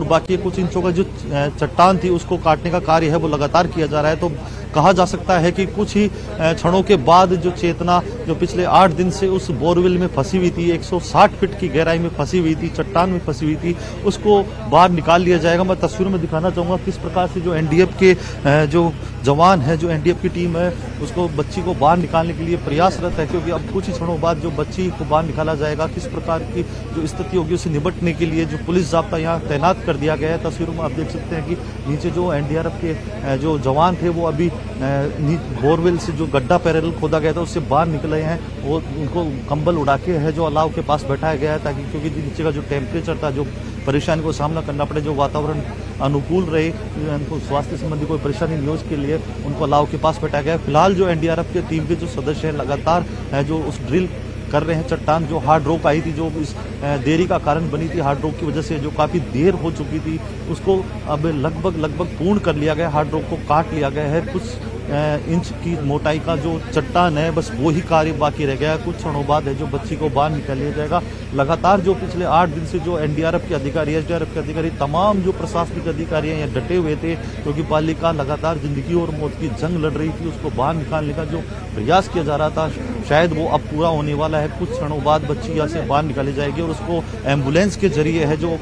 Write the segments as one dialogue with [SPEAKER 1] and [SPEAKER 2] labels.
[SPEAKER 1] बाकी है। कुछ इंचों का जो चट्टान थी उसको काटने का कार्य है वो लगातार किया जा रहा है। तो कहा जा सकता है कि कुछ ही क्षणों के बाद जो चेतना जो पिछले 8 दिन से उस बोरवेल में फंसी हुई थी, 160 फीट की गहराई में फंसी हुई थी, चट्टान में फंसी हुई थी, उसको बाहर निकाल लिया जाएगा। मैं तस्वीर में दिखाना चाहूँगा किस प्रकार से जो एनडीएफ के जो जवान है, जो एनडीएफ की टीम है, उसको बच्ची को बाहर निकालने के लिए प्रयासरत है, क्योंकि अब कुछ ही क्षणों बाद जो बच्ची को बाहर निकाला जाएगा, किस प्रकार की जो स्थिति होगी उसे निपटने के लिए जो पुलिस जाब्ता यहाँ तैनात कर दिया गया है। तस्वीरों में आप देख सकते हैं कि नीचे जो एनडीआरएफ के जो जवान थे वो अभी बोरवेल से जो गड्ढा पैरेलल खोदा गया था उससे बाहर निकले हैं। वो उनको कंबल उड़ा के है जो अलाव के पास बैठाया गया है, ताकि क्योंकि नीचे का जो टेम्परेचर था, जो परेशानी को सामना करना पड़े, जो वातावरण अनुकूल रहे, उनको स्वास्थ्य संबंधी कोई परेशानी नहीं हो, उसके लिए उनको अलाव के पास बैठाया गया है। फिलहाल जो एनडीआरएफ के टीम के जो सदस्य हैं लगातार जो उस ड्रिल कर रहे हैं। चट्टान जो हार्ड रॉक आई थी, जो इस देरी का कारण बनी थी, हार्ड रॉक की वजह से जो काफ़ी देर हो चुकी थी, उसको अब लगभग पूर्ण कर लिया गया। हार्ड रॉक को काट लिया गया है। कुछ इंच की मोटाई का जो चट्टान है, बस वो ही कार्य बाकी रह गया है। कुछ क्षणों बाद है जो बच्ची को बाहर निकाल लिया जाएगा। लगातार जो पिछले 8 दिन से जो एनडीआरएफ के अधिकारी, एसडीआरएफ के अधिकारी, तमाम जो प्रशासनिक अधिकारी हैं, यहाँ डटे हुए थे, क्योंकि बालिका लगातार जिंदगी और मौत की जंग लड़ रही थी। उसको बाहर निकालने का जो प्रयास किया जा रहा था, शायद वो अब पूरा होने वाला है। कुछ क्षणों बाद बच्ची यहाँ से बाहर निकाली जाएगी और उसको एम्बुलेंस के जरिए है जो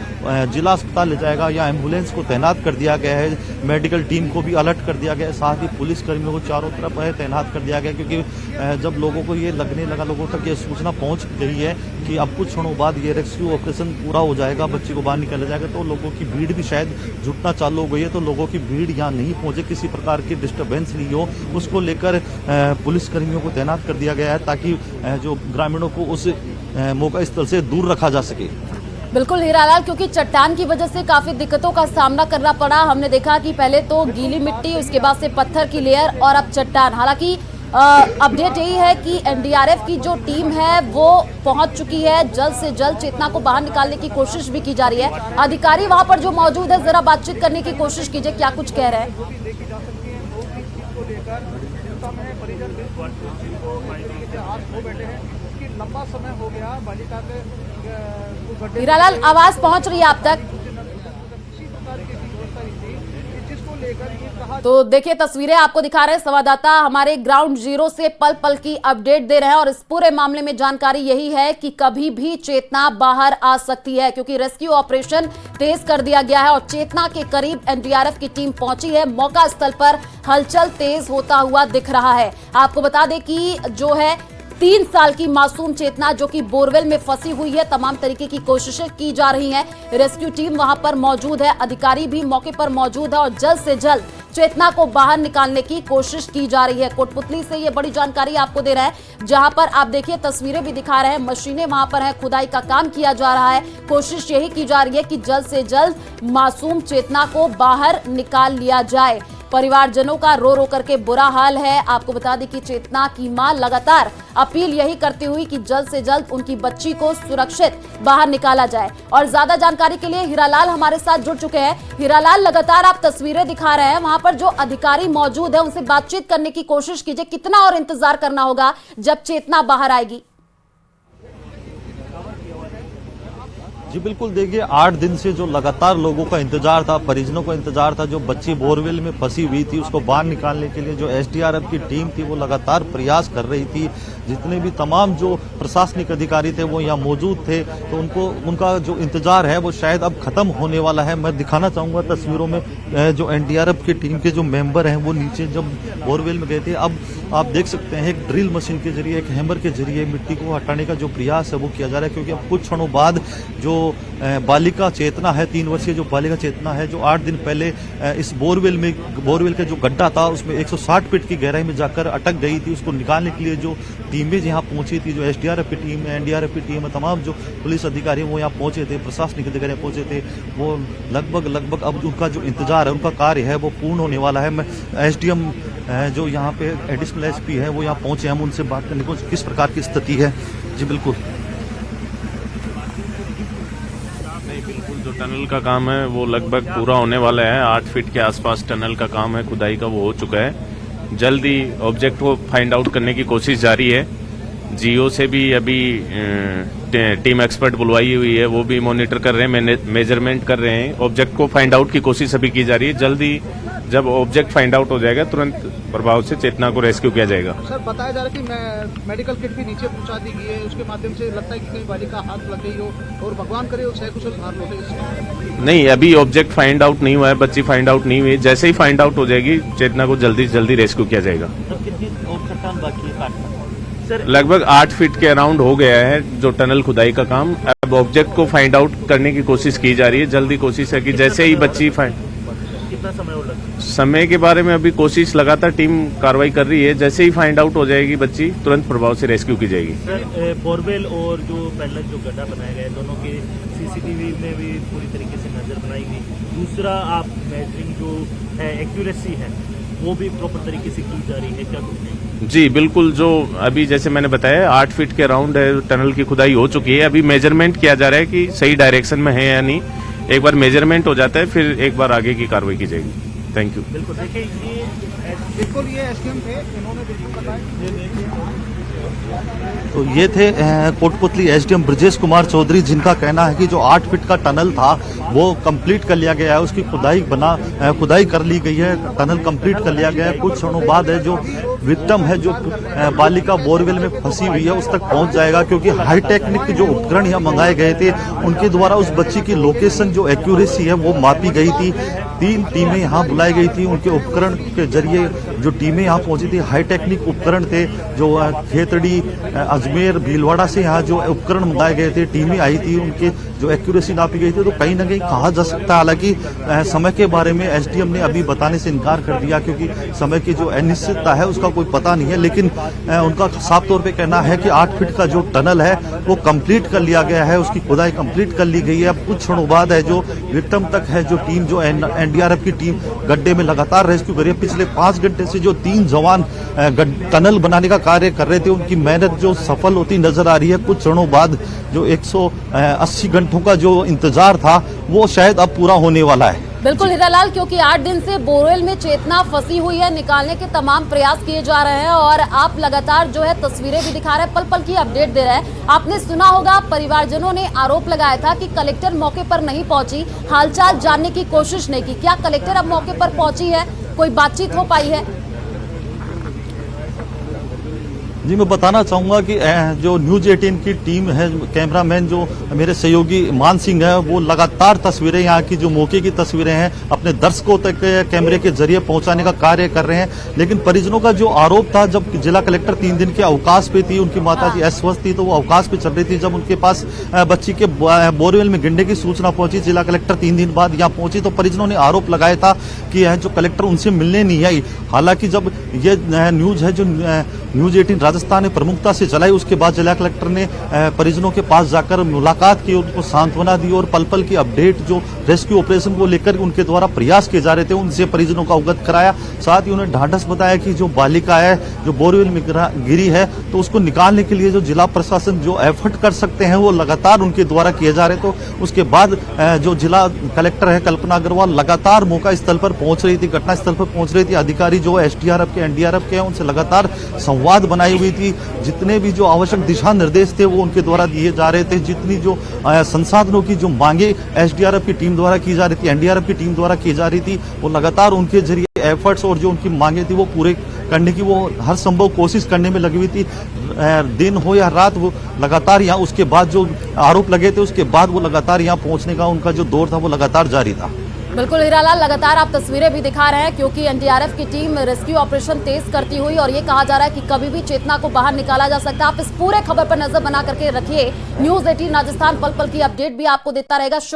[SPEAKER 1] जिला अस्पताल ले जाएगा। या एम्बुलेंस को तैनात कर दिया गया है, मेडिकल टीम को भी अलर्ट कर दिया गया है, साथ ही पुलिस कर्मियों को चारों तरफ है तैनात कर दिया गया, क्योंकि जब लोगों को ये लगने लगा, लोगों तक ये सूचना पहुंच गई है कि अब कुछ क्षणों बाद ये रेस्क्यू ऑपरेशन पूरा हो जाएगा, बच्ची को बाहर निकाला जाएगा, तो लोगों की भीड़ भी शायद जुटना चालू हो गई है। तो लोगों की भीड़ यहाँ नहीं पहुंचे, किसी प्रकार की डिस्टर्बेंस नहीं हो, उसको लेकर पुलिस कर्मियों को तैनात कर दिया गया है, ताकि जो ग्रामीणों को उस मौका स्थल से दूर रखा जा सके।
[SPEAKER 2] बिल्कुल हीरालाल, क्योंकि चट्टान की वजह से काफी दिक्कतों का सामना करना पड़ा। हमने देखा कि पहले तो गीली मिट्टी, उसके बाद से पत्थर की लेयर और अब चट्टान। हालांकि अपडेट यही है कि एनडीआरएफ की जो टीम है वो पहुंच चुकी है। जल्द से जल्द चेतना को बाहर निकालने की कोशिश भी की जा रही है। अधिकारी वहां पर जो मौजूद है, जरा बातचीत करने की कोशिश कीजिए, क्या कुछ कह रहे हैं?
[SPEAKER 3] लंबा समय हो गया बालिका के।
[SPEAKER 2] हीरालाल, आवाज पहुंच रही है आप तक? तो देखिए, तस्वीरें आपको दिखा रहे हैं संवाददाता हमारे ग्राउंड जीरो से पल पल की अपडेट दे रहे हैं। और इस पूरे मामले में जानकारी यही है कि कभी भी चेतना बाहर आ सकती है, क्योंकि रेस्क्यू ऑपरेशन तेज कर दिया गया है और चेतना के करीब एनडीआरएफ की टीम पहुंची है। मौका स्थल पर हलचल तेज होता हुआ दिख रहा है। आपको बता दें कि जो है 3 साल की मासूम चेतना जो कि बोरवेल में फंसी हुई है, तमाम तरीके की कोशिशें की जा रही हैं। रेस्क्यू टीम वहां पर मौजूद है, अधिकारी भी मौके पर मौजूद है और जल्द से जल्द चेतना को बाहर निकालने की कोशिश की जा रही है। कोटपुतली से ये बड़ी जानकारी आपको दे रहा है, जहां पर आप देखिए तस्वीरें भी दिखा रहे हैं, मशीनें वहां पर हैं, खुदाई का काम किया जा रहा है। कोशिश यही की जा रही है कि जल्द से जल्द मासूम चेतना को बाहर निकाल लिया जाए। परिवारजनों का रो रो करके बुरा हाल है। आपको बता दें कि चेतना की मां लगातार अपील यही करती हुई कि जल्द से जल्द उनकी बच्ची को सुरक्षित बाहर निकाला जाए। और ज्यादा जानकारी के लिए हीरालाल हमारे साथ जुड़ चुके हैं। हीरालाल, लगातार आप तस्वीरें दिखा रहे हैं, वहां पर जो अधिकारी मौजूद है उनसे बातचीत करने की कोशिश कीजिए। कितना और इंतजार करना होगा जब चेतना बाहर आएगी?
[SPEAKER 1] जी बिल्कुल, देखिए 8 दिन से जो लगातार लोगों का इंतजार था, परिजनों को इंतजार था, जो बच्ची बोरवेल में फंसी हुई थी उसको बाहर निकालने के लिए जो एसडीआरएफ की टीम थी वो लगातार प्रयास कर रही थी। जितने भी तमाम जो प्रशासनिक अधिकारी थे वो यहाँ मौजूद थे, तो उनका जो इंतजार है वो शायद अब खत्म होने वाला है। मैं दिखाना चाहूँगा तस्वीरों में जो एनडीआरएफ की टीम के जो मेंबर हैं वो नीचे जब बोरवेल में गए थे, अब आप देख सकते हैं एक ड्रिल मशीन के जरिए, एक हैमर के जरिए मिट्टी को हटाने का जो प्रयास है वो किया जा रहा है। क्योंकि अब कुछ क्षणों बाद जो बालिका चेतना है, 3 वर्षीय जो बालिका चेतना है, जो 8 दिन पहले इस बोरवेल का जो गड्ढा था उसमें 160 फीट की गहराई में जाकर अटक गई थी, उसको निकालने के लिए जो टीमें यहाँ पहुंची थी, जो एसडीआरएफ की टीम है, एनडीआरएफ की टीम है, तमाम जो पुलिस अधिकारी वो यहाँ पहुंचे थे, प्रशासनिक अधिकारी पहुंचे थे, वो लगभग अब उनका जो इंतजार है, उनका कार्य है वो पूर्ण होने वाला है। मैं एसडीएम जो यहाँ पे एडिशनल एसपी है वो यहाँ पहुंचे, हम उनसे बात करने को किस प्रकार की स्थिति है। जी बिल्कुल,
[SPEAKER 4] जो टनल का काम है वो लगभग पूरा होने वाला है। 8 फीट के आसपास टनल का काम है, खुदाई का वो हो चुका है। जल्दी ऑब्जेक्ट को फाइंड आउट करने की कोशिश जारी है। जीओ से भी अभी टीम एक्सपर्ट बुलवाई हुई है, वो भी मॉनिटर कर रहे हैं, मेजरमेंट कर रहे हैं। ऑब्जेक्ट को फाइंड आउट की कोशिश अभी की जा रही है। जल्दी जब ऑब्जेक्ट फाइंड आउट हो जाएगा तुरंत प्रभाव से चेतना को रेस्क्यू किया जाएगा।
[SPEAKER 3] सर बताया जा रहा है कि मेडिकल किट भी नीचे पहुंचा दी गई है, उसके माध्यम से लगता है कि कहीं बालिका हाथ लग गई हो और भगवान करे सकुशल हाथ लगे।
[SPEAKER 4] नहीं, अभी ऑब्जेक्ट फाइंड आउट नहीं हुआ है, बच्ची फाइंड आउट नहीं हुई। जैसे ही फाइंड आउट हो जाएगी चेतना को जल्दी से जल्दी रेस्क्यू किया जाएगा। लगभग 8 फीट के अराउंड हो गया है जो टनल खुदाई का काम। अब ऑब्जेक्ट को फाइंड आउट करने की कोशिश की जा रही है। जल्दी कोशिश है कि जैसे ही बच्ची
[SPEAKER 5] कितना समय और लगता
[SPEAKER 4] समय के बारे में अभी कोशिश लगातार टीम कार्रवाई कर रही है। जैसे ही फाइंड आउट हो जाएगी बच्ची तुरंत प्रभाव से रेस्क्यू की जाएगी।
[SPEAKER 5] सर बोरवेल और जो पहले जो गड्ढा बनाया गया है दोनों के सीसीटीवी में भी पूरी तरीके से नजर बनाई गई। दूसरा आप मेजरिंग जो है एक्यूरेसी है वो भी प्रॉपर तरीके से की जा रही है क्या?
[SPEAKER 4] जी बिल्कुल, जो अभी जैसे मैंने बताया 8 फीट के अराउंड है टनल की खुदाई हो चुकी है। अभी मेजरमेंट किया जा रहा है कि सही डायरेक्शन में है या नहीं। एक बार मेजरमेंट हो जाता है फिर एक बार आगे की कार्रवाई की जाएगी। Thank you.
[SPEAKER 5] बिल्कुल देखिए
[SPEAKER 3] ये एसडीएम थे, इन्होंने बिल्कुल बताया।
[SPEAKER 1] तो ये थे कोटपुतली एसडीएम ब्रजेश कुमार चौधरी, जिनका कहना है कि जो 8 फीट का टनल था वो कंप्लीट कर लिया गया है, उसकी खुदाई कर ली गई है, टनल कंप्लीट कर लिया गया है। कुछ क्षणों बाद है जो विक्टिम है जो बालिका बोरवेल में फंसी हुई है उस तक पहुंच जाएगा, क्योंकि हाई टेक्निक के जो उपकरण यहाँ मंगाए गए थे उनके द्वारा उस बच्ची की लोकेशन जो एक्यूरेसी है वो मापी गई थी। 3 टीमें यहाँ बुलाई गई थी, उनके उपकरण के जरिए जो टीमें यहाँ पहुंची थी हाई टेक्निक उपकरण थे। जो खेतड़ी अजमेर भीलवाड़ा से यहाँ जो उपकरण मंगाए गए थे, टीमें आई थी, उनके जो एक्यूरेसी नापी गई थी। तो कहीं ना कहीं कहा जा सकता है, हालांकि समय के बारे में एसडीएम ने अभी बताने से इनकार कर दिया क्योंकि समय की जो अनिश्चितता है उसका कोई पता नहीं है। लेकिन उनका साफ तौर पे कहना है कि 8 फीट का जो टनल है वो कंप्लीट कर लिया गया है, उसकी खुदाई कंप्लीट कर ली गई है। अब कुछ क्षणों बाद है जो विक्टिम तक है जो टीम जो एनडीआरएफ की टीम गड्ढे में लगातार रेस्क्यू कर रही है। पिछले 5 घंटे से जो 3 जवान टनल बनाने का कार्य कर रहे थे उनकी मेहनत जो सफल होती नजर आ रही है। कुछ क्षणों बाद जो 180 घंटों का जो इंतजार था वो शायद अब पूरा होने वाला है।
[SPEAKER 2] बिल्कुल हीरालाल, क्योंकि 8 दिन से बोरवेल में चेतना फंसी हुई है, निकालने के तमाम प्रयास किए जा रहे हैं और आप लगातार जो है तस्वीरें भी दिखा रहे हैं, पल पल की अपडेट दे रहे हैं। आपने सुना होगा परिवारजनों ने आरोप लगाया था कि कलेक्टर मौके पर नहीं पहुंची, हालचाल जानने की कोशिश नहीं की। क्या कलेक्टर अब मौके पर पहुंची है, कोई बातचीत हो पाई है?
[SPEAKER 1] जी मैं बताना चाहूंगा कि जो न्यूज 18 की टीम है, कैमरामैन जो मेरे सहयोगी मान सिंह है, वो लगातार तस्वीरें यहाँ की जो मौके की तस्वीरें हैं अपने दर्शकों तक कैमरे के जरिए पहुंचाने का कार्य कर रहे हैं। लेकिन परिजनों का जो आरोप था, जब जिला कलेक्टर 3 दिन के अवकाश पे थी, उनकी माता जी अस्वस्थ थी तो वो अवकाश पे चल रही थी, जब उनके पास बच्ची के बोरवेल में गिरने की सूचना पहुंची, जिला कलेक्टर 3 दिन बाद यहाँ पहुंची तो परिजनों ने आरोप लगाया था कि जो कलेक्टर उनसे मिलने नहीं आई। हालांकि जब ये न्यूज है जो न्यूज 18 राजस्थान ने प्रमुखता से चलाई, उसके बाद जिला कलेक्टर ने परिजनों के पास जाकर मुलाकात की, उनको सांत्वना दी और पल पल की अपडेट जो रेस्क्यू ऑपरेशन को लेकर उनके द्वारा प्रयास किए जा रहे थे उनसे परिजनों को अवगत कराया। साथ ही उन्हें ढांढस बताया कि जो बालिका है जो बोरवेल में गिरी है तो उसको निकालने के लिए जो जिला प्रशासन जो एफर्ट कर सकते हैं वो लगातार उनके द्वारा किए जा रहे। तो उसके बाद जो जिला कलेक्टर है कल्पना अग्रवाल लगातार मौका स्थल पर पहुंच रही थी, घटना स्थल पर पहुंच रही थी। अधिकारी जो एसडीआरएफ के एनडीआरएफ के उनसे लगातार संवाद बनाई हुई थी। जितने भी जो आवश्यक दिशा निर्देश थे वो उनके द्वारा दिए जा रहे थे। जितनी जो संसाधनों की जो मांगे एसडीआरएफ की टीम द्वारा की जा रही थी, एनडीआरएफ की टीम द्वारा की जा रही थी, वो लगातार उनके जरिए एफर्ट्स और जो उनकी मांगे थी वो पूरे करने की वो हर संभव कोशिश करने में लगी हुई थी। दिन हो या रात वो लगातार यहाँ, उसके बाद जो आरोप लगे थे उसके बाद वो लगातार यहाँ पहुंचने का उनका जो दौर था वो लगातार जारी था।
[SPEAKER 2] बिल्कुल हीरालाल, लगातार आप तस्वीरें भी दिखा रहे हैं क्योंकि एनडीआरएफ की टीम रेस्क्यू ऑपरेशन तेज करती हुई और ये कहा जा रहा है कि कभी भी चेतना को बाहर निकाला जा सकता है। आप इस पूरे खबर पर नजर बना करके रखिए। न्यूज 18 राजस्थान पल पल की अपडेट भी आपको देता रहेगा।